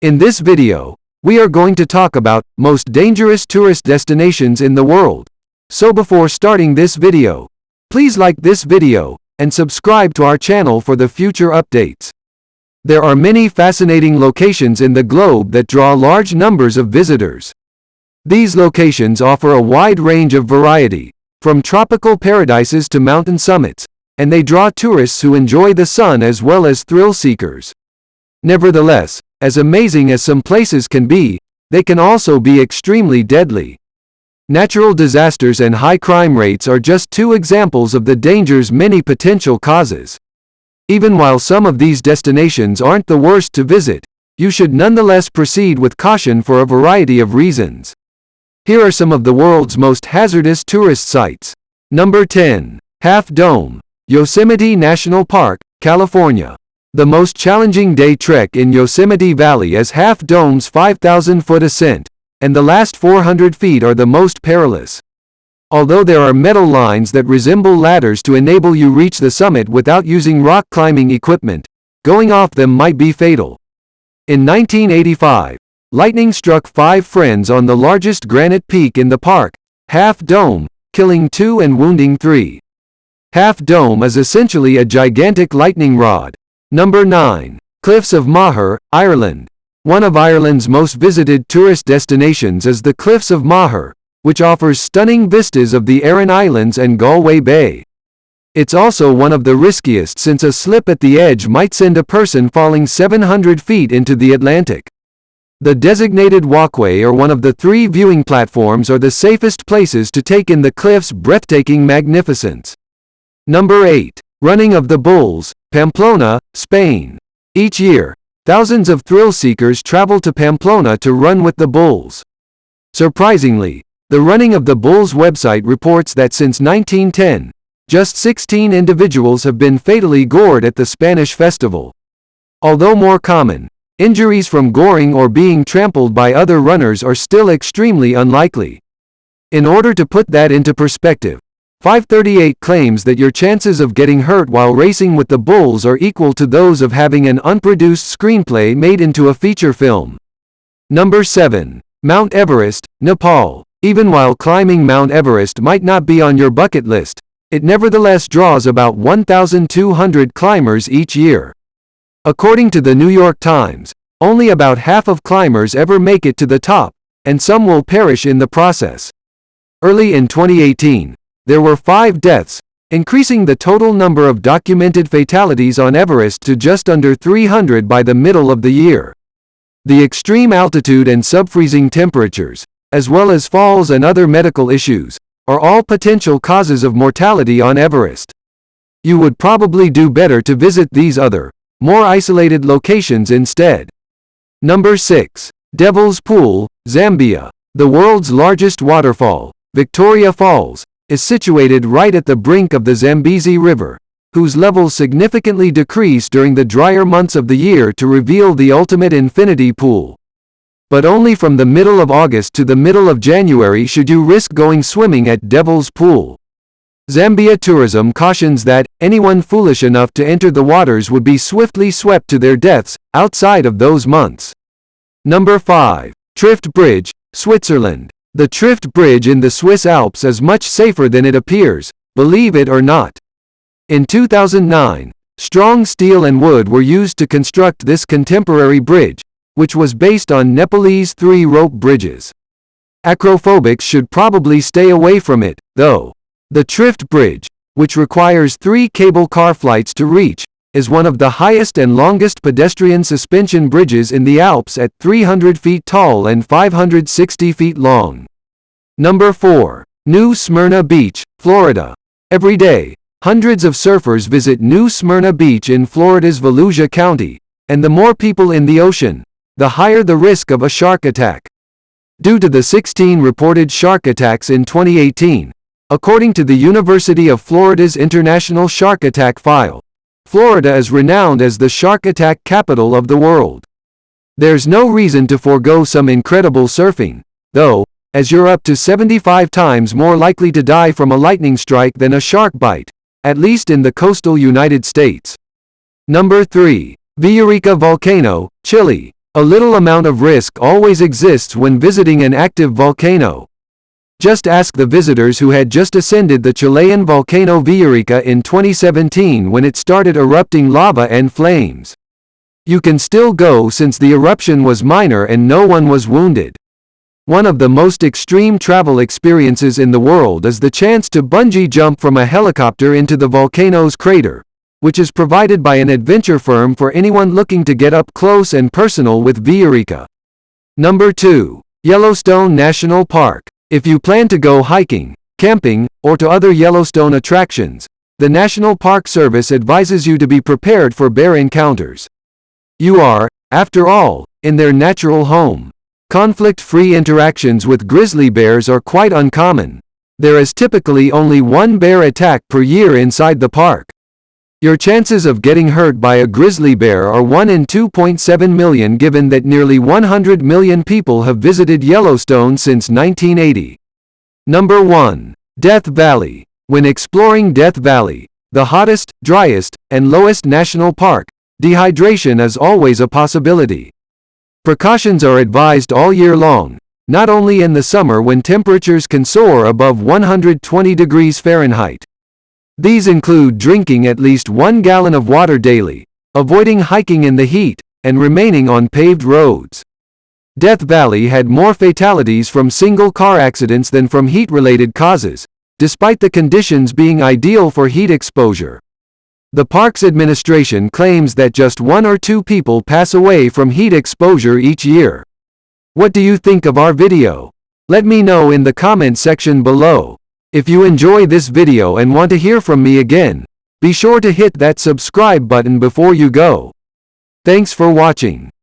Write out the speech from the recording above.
In this video, we are going to talk about most dangerous tourist destinations in the world. So before starting this video, please like this video and subscribe to our channel for the future updates. There are many fascinating locations in the globe that draw large numbers of visitors. These locations offer a wide range of variety, from tropical paradises to mountain summits, and they draw tourists who enjoy the sun as well as thrill seekers. Nevertheless, as amazing as some places can be, they can also be extremely deadly. Natural disasters and high crime rates are just two examples of the dangers many potential causes. Even while some of these destinations aren't the worst to visit, you should nonetheless proceed with caution for a variety of reasons. Here are some of the world's most hazardous tourist sites. Number 10. Half Dome, Yosemite National Park, California. The most challenging day trek in Yosemite Valley is Half Dome's 5,000-foot ascent, and the last 400 feet are the most perilous. Although there are metal lines that resemble ladders to enable you reach the summit without using rock climbing equipment, going off them might be fatal. In 1985, lightning struck 5 friends on the largest granite peak in the park, Half Dome, killing 2 and wounding 3. Half Dome is essentially a gigantic lightning rod. Number 9. Cliffs of Moher, Ireland. One of Ireland's most visited tourist destinations is the Cliffs of Moher, which offers stunning vistas of the Aran Islands and Galway Bay. It's also one of the riskiest since a slip at the edge might send a person falling 700 feet into the Atlantic. The designated walkway or one of the 3 viewing platforms are the safest places to take in the cliff's breathtaking magnificence. Number 8. Running of the Bulls, Pamplona, Spain. Each year, thousands of thrill seekers travel to Pamplona to run with the bulls. Surprisingly, the Running of the Bulls website reports that since 1910, just 16 individuals have been fatally gored at the Spanish festival. Although more common, injuries from goring or being trampled by other runners are still extremely unlikely. In order to put that into perspective, 538 claims that your chances of getting hurt while racing with the bulls are equal to those of having an unproduced screenplay made into a feature film. Number 7. Mount Everest, Nepal. Even while climbing Mount Everest might not be on your bucket list, it nevertheless draws about 1,200 climbers each year. According to the New York Times, only about half of climbers ever make it to the top, and some will perish in the process. Early in 2018, there were 5 deaths, increasing the total number of documented fatalities on Everest to just under 300 by the middle of the year. The extreme altitude and subfreezing temperatures, as well as falls and other medical issues, are all potential causes of mortality on Everest. You would probably do better to visit these other, more isolated locations instead. Number 6. Devil's Pool, Zambia. The world's largest waterfall, Victoria Falls, is situated right at the brink of the Zambezi River, whose levels significantly decrease during the drier months of the year to reveal the ultimate infinity pool. But only from the middle of August to the middle of January should you risk going swimming at Devil's Pool. Zambia Tourism cautions that anyone foolish enough to enter the waters would be swiftly swept to their deaths outside of those months. Number 5. Trift Bridge, Switzerland. The Trift Bridge in the Swiss Alps is much safer than it appears, believe it or not. In 2009, strong steel and wood were used to construct this contemporary bridge, which was based on Nepalese 3-rope bridges. Acrophobics should probably stay away from it, though. The Trift Bridge, which requires 3 cable car flights to reach, is one of the highest and longest pedestrian suspension bridges in the Alps at 300 feet tall and 560 feet long. Number 4. New Smyrna Beach, Florida. Every day, hundreds of surfers visit New Smyrna Beach in Florida's Volusia County, and the more people in the ocean, the higher the risk of a shark attack. Due to the 16 reported shark attacks in 2018, according to the University of Florida's International Shark Attack File, Florida is renowned as the shark attack capital of the world. There's no reason to forego some incredible surfing, though, as you're up to 75 times more likely to die from a lightning strike than a shark bite, at least in the coastal United States. Number 3. Villarrica Volcano, Chile. A little amount of risk always exists when visiting an active volcano. Just ask the visitors who had just ascended the Chilean volcano Villarrica in 2017 when it started erupting lava and flames. You can still go since the eruption was minor and no one was wounded. One of the most extreme travel experiences in the world is the chance to bungee jump from a helicopter into the volcano's crater, which is provided by an adventure firm for anyone looking to get up close and personal with Villarrica. Number 2. Yellowstone National Park. If you plan to go hiking, camping, or to other Yellowstone attractions, the National Park Service advises you to be prepared for bear encounters. You are, after all, in their natural home. Conflict-free interactions with grizzly bears are quite uncommon. There is typically only one bear attack per year inside the park. Your chances of getting hurt by a grizzly bear are 1 in 2.7 million given that nearly 100 million people have visited Yellowstone since 1980. Number 1. Death Valley. When exploring Death Valley, the hottest, driest, and lowest national park, dehydration is always a possibility. Precautions are advised all year long, not only in the summer when temperatures can soar above 120 degrees Fahrenheit. These include drinking at least 1 gallon of water daily, avoiding hiking in the heat, and remaining on paved roads. Death Valley had more fatalities from single car accidents than from heat-related causes, despite the conditions being ideal for heat exposure. The park's administration claims that just 1 or 2 people pass away from heat exposure each year. What do you think of our video? Let me know in the comment section below. If you enjoy this video and want to hear from me again, be sure to hit that subscribe button before you go. Thanks for watching.